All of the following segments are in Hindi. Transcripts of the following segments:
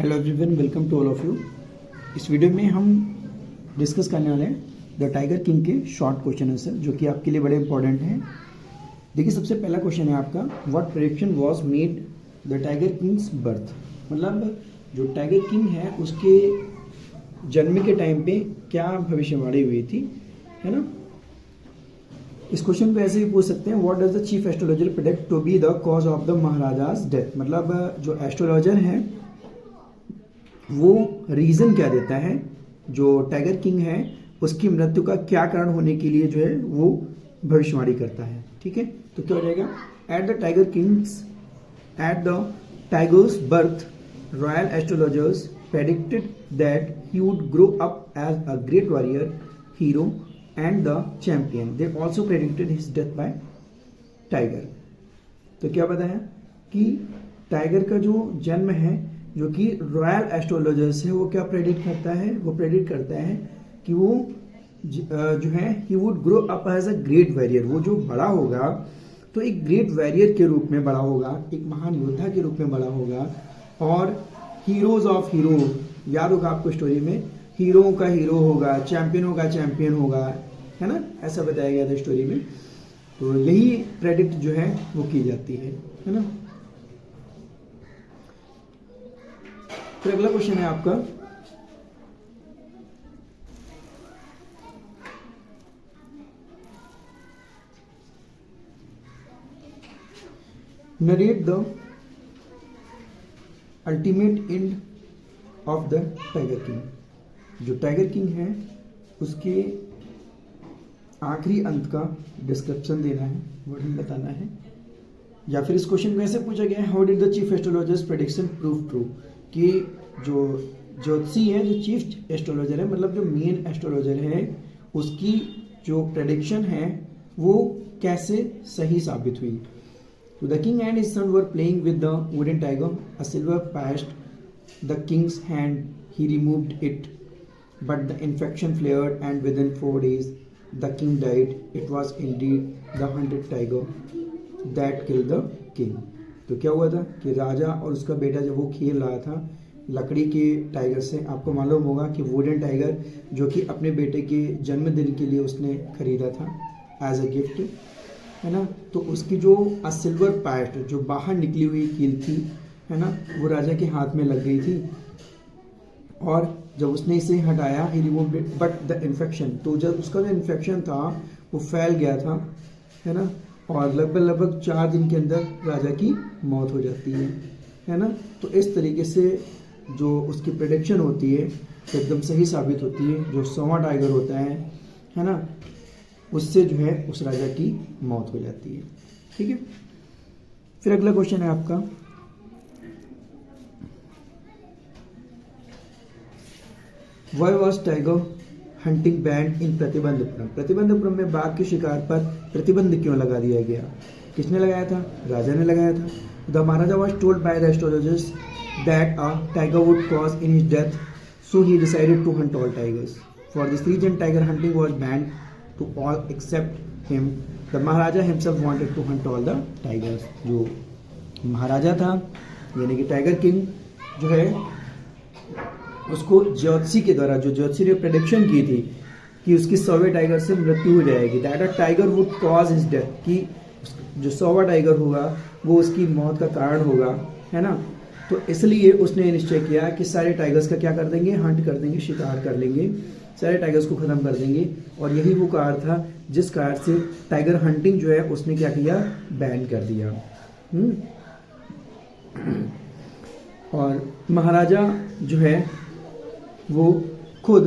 Hello everyone, welcome to all of you. इस वीडियो में हम डिस्कस करने वाले हैं द टाइगर किंग के शॉर्ट क्वेश्चन आंसर, जो कि आपके लिए बड़े इंपॉर्टेंट हैं। देखिए, सबसे पहला क्वेश्चन है आपका, what prediction was made the tiger Kings birth. मतलब जो टाइगर किंग है उसके जन्म के टाइम पे क्या भविष्यवाणी हुई थी, है ना। इस क्वेश्चन को ऐसे भी पूछ सकते हैं, what does the chief astrologer predict to be the cause of the maharaja's death. मतलब जो एस्ट्रोलॉजर है वो रीज़न क्या देता है, जो टाइगर किंग है उसकी मृत्यु का क्या कारण होने के लिए जो है वो भविष्यवाणी करता है। ठीक है, तो क्या हो जाएगा, at the tiger's birth royal astrologers predicted that he would grow up as a great warrior, hero and the champion. They also predicted his death by tiger. तो क्या बताया कि टाइगर का जो जन्म है, जो कि रॉयल एस्ट्रोलॉजर्स है, वो क्या प्रेडिक्ट करता है, वो प्रेडिक्ट करता है कि वो जो है he would grow up as a great warrior. वो जो बड़ा होगा तो एक ग्रेट वॉरियर के रूप में बड़ा होगा, एक महान योद्धा के रूप में बड़ा होगा। और हीरोज ऑफ हीरो, याद होगा आपको स्टोरी में, हीरो का हीरो होगा, चैंपियनों का चैंपियन होगा, है ना, ऐसा बताया गया था स्टोरी में। तो यही प्रेडिक्ट जो है वो की जाती है ना। फिर अगला क्वेश्चन है आपका, narrate the ultimate end of the tiger king. जो टाइगर किंग है उसके आखिरी अंत का डिस्क्रिप्शन देना है, वर्णन बताना है। या फिर इस क्वेश्चन को ऐसे पूछा गया है, how did the chief astrologers prediction prove true. कि जो ज्योतिषी है, जो चीफ एस्ट्रोलॉजर है, मतलब जो मेन एस्ट्रोलॉजर है, उसकी जो प्रेडिक्शन है वो कैसे सही साबित हुई। तो the king and his son were playing with the wooden tiger, a silver passed the Kings hand, he removed it but the infection flared and within 4 days the king died. It was indeed the hunted tiger that killed the king. तो क्या हुआ था कि राजा और उसका बेटा जब वो खेल रहा था लकड़ी के टाइगर से, आपको मालूम होगा कि वुडन टाइगर जो कि अपने बेटे के जन्मदिन के लिए उसने खरीदा था एज अ गिफ्ट, है ना। तो उसकी जो सिल्वर पैट, जो बाहर निकली हुई कील थी, है ना, वो राजा के हाथ में लग गई थी। और जब उसने इसे हटाया, he removed it but the infection, तो जब उसका जो इन्फेक्शन था वो फैल गया था, है ना। और लगभग 4 दिन के अंदर राजा की मौत हो जाती है ना। तो इस तरीके से जो उसकी प्रेडिक्शन होती है एकदम सही साबित होती है। जो 100वां टाइगर होता है ना, उससे जो है उस राजा की मौत हो जाती है। ठीक है, फिर अगला क्वेश्चन है आपका, why was tiger hunting banned in Pratibandapuram. Pratibandapuram में बाघ के शिकार पर प्रतिबंध क्यों लगा दिया गया, किसने लगाया था, राजा ने लगाया था। The Maharaja was told by the astrologers that a tiger would cause in his death, so he decided to hunt all tigers. For this reason tiger hunting was banned to all except him. The Maharaja himself wanted to hunt all the tigers. जो महाराजा था यानी कि टाइगर किंग जो है, उसको ज्योतिषी के द्वारा, जो ज्योतिषी ने प्रेडिक्शन की थी कि उसकी 100वें टाइगर से मृत्यु हो जाएगी, that a tiger would cause his death, कि जो 100वां टाइगर होगा वो उसकी मौत का कारण होगा, है ना। तो इसलिए उसने निश्चय किया कि सारे टाइगर्स का क्या कर देंगे, हंट कर देंगे, शिकार कर लेंगे, सारे टाइगर्स को ख़त्म कर देंगे। और यही वो कारण था जिस कारण से टाइगर हंटिंग जो है उसने क्या किया, बैन कर दिया। और महाराजा जो है वो खुद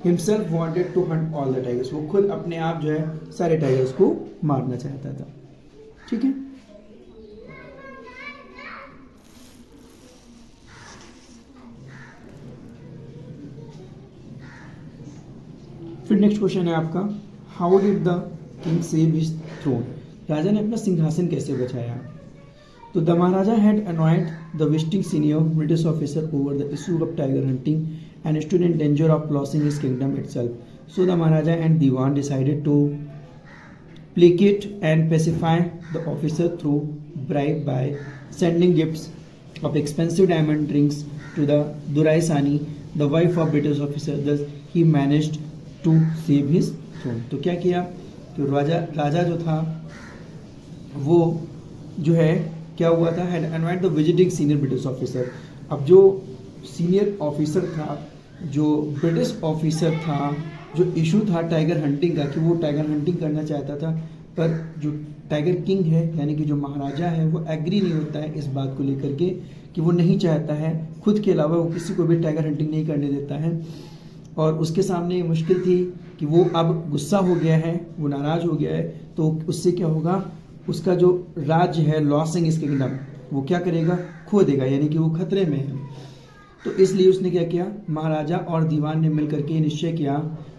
himself wanted to hunt all the tigers, वो खुद अपने आप जो है सारे टाइगर्स को मारना चाहता था। ठीक है, फिर नेक्स्ट क्वेश्चन है आपका, how did the king save his throne. राजा ने अपना सिंहासन कैसे बचाया। तो the maharaja had annoyed the visiting senior British officer over the issue of tiger hunting and stood in danger of losing his kingdom itself. So the Maharaja and Diwan decided to placate and pacify the officer through bribe by sending gifts of expensive diamond rings to the Duraisani, the wife of British officer. Thus he managed to save his throne. तो क्या किया कि राजा जो था वो जो है क्या हुआ था, had invited the visiting senior British officer. अब जो सीनियर ऑफिसर था, जो ब्रिटिश ऑफिसर था, जो इशू था टाइगर हंटिंग का कि वो टाइगर हंटिंग करना चाहता था, पर जो टाइगर किंग है यानी कि जो महाराजा है वो एग्री नहीं होता है इस बात को लेकर के कि वो नहीं चाहता है, खुद के अलावा वो किसी को भी टाइगर हंटिंग नहीं करने देता है। और उसके सामने ये मुश्किल थी कि वो अब गुस्सा हो गया है, वो नाराज़ हो गया है, तो उससे क्या होगा, उसका जो राज्य है लॉसिंग किंगडम वो क्या करेगा, खो देगा, यानी कि वो खतरे में है। तो इसलिए उसने क्या किया, महाराजा और दीवान ने मिलकर के निश्चय किया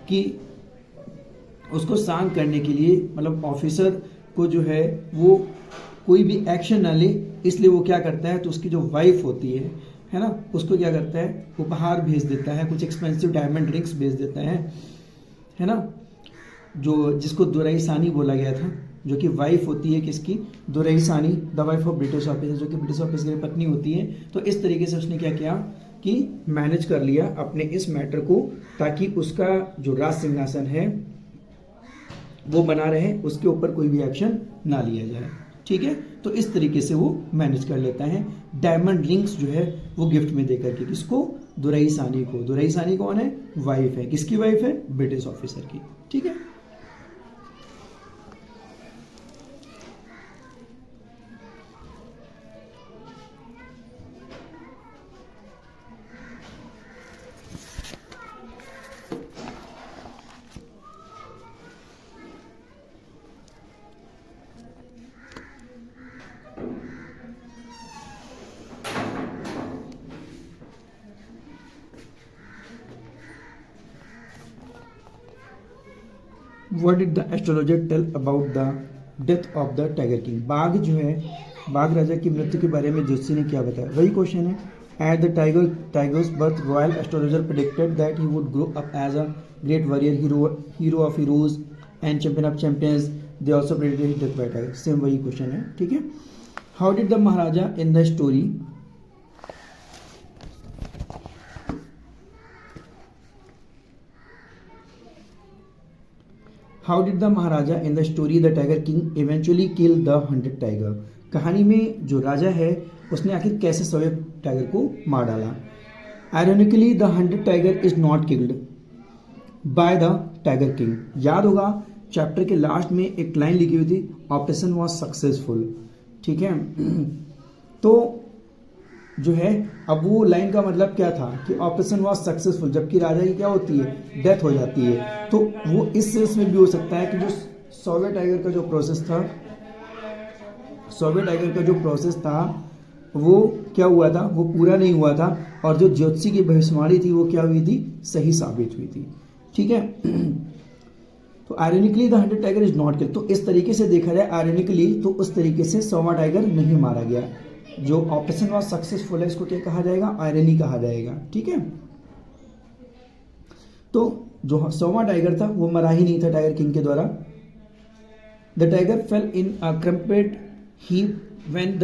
कि उसको शांत करने के लिए, मतलब ऑफिसर को जो है वो कोई भी एक्शन ना ले, इसलिए वो क्या करता है, तो उसकी जो वाइफ होती है ना, उसको क्या करता है, उपहार भेज देता है, कुछ एक्सपेंसिव डायमंड रिंग्स भेज देता है ना, जो जिसको दुराइसानी बोला गया था, जो कि वाइफ होती है किसकी, Duraisani, the wife of British officer, जो कि ब्रिटिश ऑफिसर की पत्नी होती है। तो इस तरीके से उसने क्या किया कि मैनेज कर लिया अपने इस मैटर को, ताकि उसका जो राज सिंहासन है वो बना रहे, उसके ऊपर कोई भी एक्शन ना लिया जाए। ठीक है, तो इस तरीके से वो मैनेज कर लेता है। डायमंड रिंग्स जो है वो गिफ्ट में देकर के, किसको, दुराइसानी को। दुराइसानी कौन है, वाइफ है, किसकी वाइफ है, ब्रिटिश ऑफिसर की। ठीक है, What did the astrologer tell about the death of the tiger king? बाघ जो है, बाघ राजा की मृत्यु के बारे में ज्योतिषी ने क्या बताया, वही क्वेश्चन है। At the tiger's birth, royal astrologer predicted that he would grow up as a great warrior, hero of heroes and champion of champions. They also predicted his death by tiger. Same वही क्वेश्चन है। ठीक है, How did the Maharaja in the story the Tiger King eventually kill the hunted tiger? कहानी में जो राजा है उसने आखिर कैसे सोए टाइगर को मार डाला। Ironically, the hunted tiger is not killed by the Tiger King. याद होगा चैप्टर के लास्ट में एक लाइन लिखी हुई थी, ऑपरेशन वॉज सक्सेसफुल। ठीक है, तो जो है अब वो लाइन का मतलब क्या था कि ऑपरेशन वॉज सक्सेसफुल, जबकि राजा की क्या होती है, डेथ हो जाती है। तो वो इस सेंस में भी हो सकता है कि जो सौवे टाइगर का जो प्रोसेस था वो क्या हुआ था, वो पूरा नहीं हुआ था, और जो ज्योतिषी की भविष्यवाणी थी वो क्या हुई थी, सही साबित हुई थी। ठीक है, तो ironically the hunted tiger is not killed. तो इस तरीके से देखा जाए आयरनिकली, तो उस तरीके से सौवा टाइगर नहीं मारा गया। जो ऑपरेशन वॉज सक्सेसफुल है इसको क्या कहा जाएगा, आयरनी कहा जाएगा। ठीक है, तो जो सौवा टाइगर था वो मरा ही नहीं था टाइगर किंग के द्वारा। The tiger fell in a crumpled heap when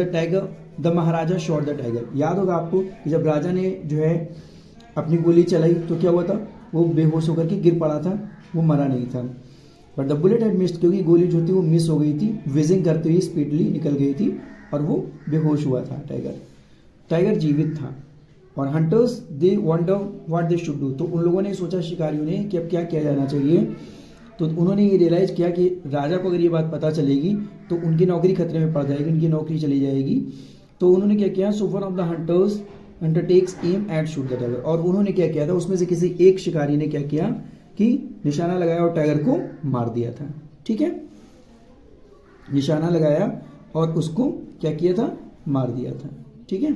the maharaja shot the tiger. याद होगा आपको कि जब राजा ने जो है अपनी गोली चलाई तो क्या हुआ था, वो बेहोश होकर के गिर पड़ा था, वो मरा नहीं था। But the bullet had missed, क्योंकि गोली जो थी वो मिस हो गई थी, विजिंग करते हुए स्पीडली निकल गई थी और वो बेहोश हुआ था। टाइगर जीवित था। और hunters they wonder what they should do. तो उन लोगों ने सोचा, शिकारियों ने, कि अब क्या किया जाना चाहिए। तो उन्होंने ये रियलाइज किया कि राजा को अगर ये बात पता चलेगी तो उनकी नौकरी खतरे में पड़ जाएगी, उनकी नौकरी चली जाएगी। तो उन्होंने क्या किया, so one of the hunter takes aim at shoot the tiger. और उन्होंने क्या किया था, उसमें से किसी एक शिकारी ने क्या किया कि निशाना लगाया और टाइगर को मार दिया था। ठीक है, निशाना लगाया और उसको क्या किया था, मार दिया था। ठीक है,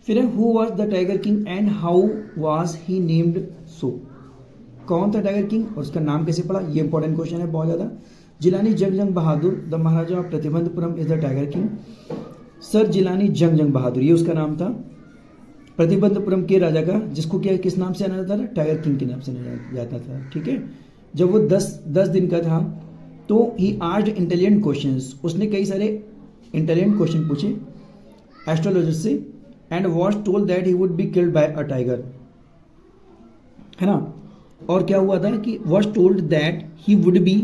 फिर who was the tiger king and how was he named so. कौन था टाइगर किंग और उसका नाम कैसे पड़ा, ये इंपॉर्टेंट क्वेश्चन है बहुत ज़्यादा। Jilani Jung Bahadur the maharaja of Pratibandhapuram is the tiger king. Sir Jilani Jung Bahadur, ये उसका नाम था, प्रतिबंधपुरम के राजा का, जिसको क्या किस नाम से जाना जाता था, टाइगर किंग के नाम से जाता था। ठीक है, जब वो 10 दिन का था तो ही आस्क्ड इंटेलिजेंट क्वेश्चंस, उसने कई सारे इंटेलिजेंट क्वेश्चन पूछे। एस्ट्रोलॉजर से and was told that he would be killed by a tiger, है ना। और क्या हुआ था कि was told that he would be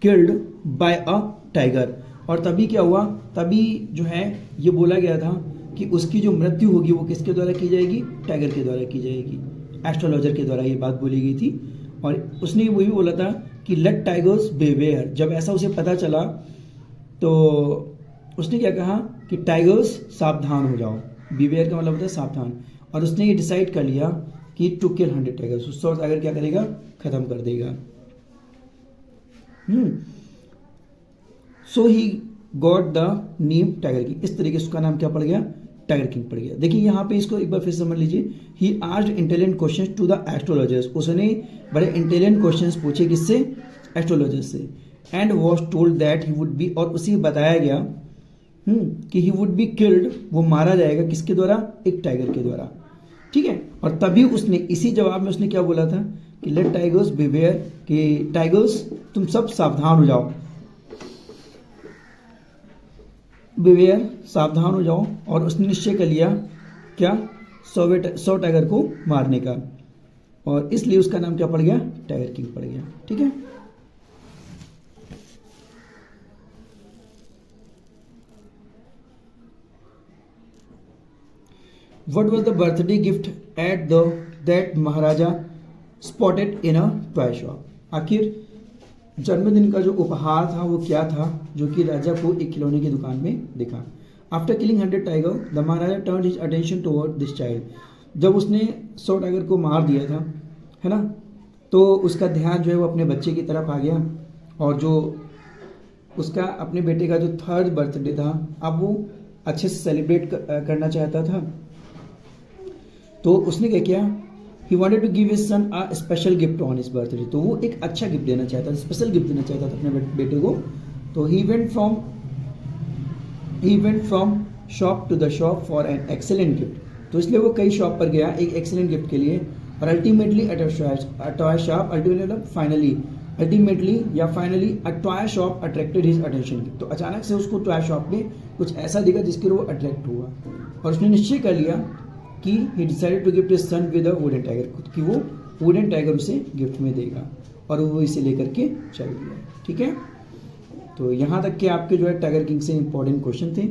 killed by a tiger, और तभी क्या हुआ, तभी जो है ये बोला गया था कि उसकी जो मृत्यु होगी वो किसके द्वारा की जाएगी, टाइगर के द्वारा की जाएगी, एस्ट्रोलॉजर के द्वारा ये बात बोली गई थी। और उसने वो भी बोला था कि लेट टाइगर्स बेवेयर, जब ऐसा उसे पता चला तो उसने क्या कहा कि टाइगर्स सावधान हो जाओ, बीवेयर का मतलब होता है सावधान, और उसने ये डिसाइड कर लिया कि टू किल 100 टाइगर्स, 100 टाइगर क्या करेगा, खत्म कर देगा। So he got the name tiger king, इस तरीके से उसका नाम क्या पड़ गया, टाइगर किंग पड़ गया। देखिए यहाँ पे इसको एक बार फिर समझ लीजिए, he asked intelligent questions to the astrologers, उसने बड़े इंटेलिजेंट क्वेश्चंस पूछे, किससे, एस्ट्रोलॉजर्स से, and was told that he would be, और उसे बताया गया कि ही वुड बी किल्ड, वो मारा जाएगा किसके द्वारा, एक टाइगर के द्वारा, ठीक है। और तभी उसने इसी जवाब में उसने क्या बोला था कि लेट टाइगर्स बिवेयर, कि टाइगर्स तुम सब सावधान हो जाओ, बिवेयर सावधान हो जाओ, और उसने निश्चय कर लिया क्या, 100 टाइगर को मारने का, और इसलिए उसका नाम क्या पड़ गया, टाइगर किंग पड़ गया, ठीक है। What was the birthday gift at that Maharaja spotted in a toy shop? आखिर जन्मदिन का जो उपहार था वो क्या था जो कि राजा को एक खिलौने की दुकान में दिखा। After killing 100 tiger the Maharaja turn his attention toward this child, जब उसने 100 टाइगर को मार दिया था, है ना, तो उसका ध्यान जो है वो अपने बच्चे की तरफ आ गया, और जो उसका अपने बेटे का जो 3rd बर्थडे था अब वो अच्छे से सेलिब्रेट करना चाहता था। तो उसने क्या किया, he wanted to give his son a special gift on his birthday, तो वो एक अच्छा गिफ्ट देना चाहता था, स्पेशल गिफ्ट देना चाहता था अपने बेटे को। तो he went from shop to the shop for an excellent gift, तो इसलिए वो कई शॉप पर गया एक एक्सेलेंट गिफ्ट के लिए, और ultimately a toy shop, ultimately या finally a toy shop attracted his attention, तो अचानक से उसको टॉय शॉप में कुछ ऐसा दिखा जिसके लिए वो अट्रैक्ट हुआ, और उसने निश्चय कर लिया कि he decided to gift his son with a wooden tiger, खुद की वो वुडन टाइगर उसे गिफ्ट में देगा, और वो इसे लेकर के चल गया, ठीक है। तो यहाँ तक कि आपके जो है टाइगर किंग से इंपॉर्टेंट क्वेश्चन थे।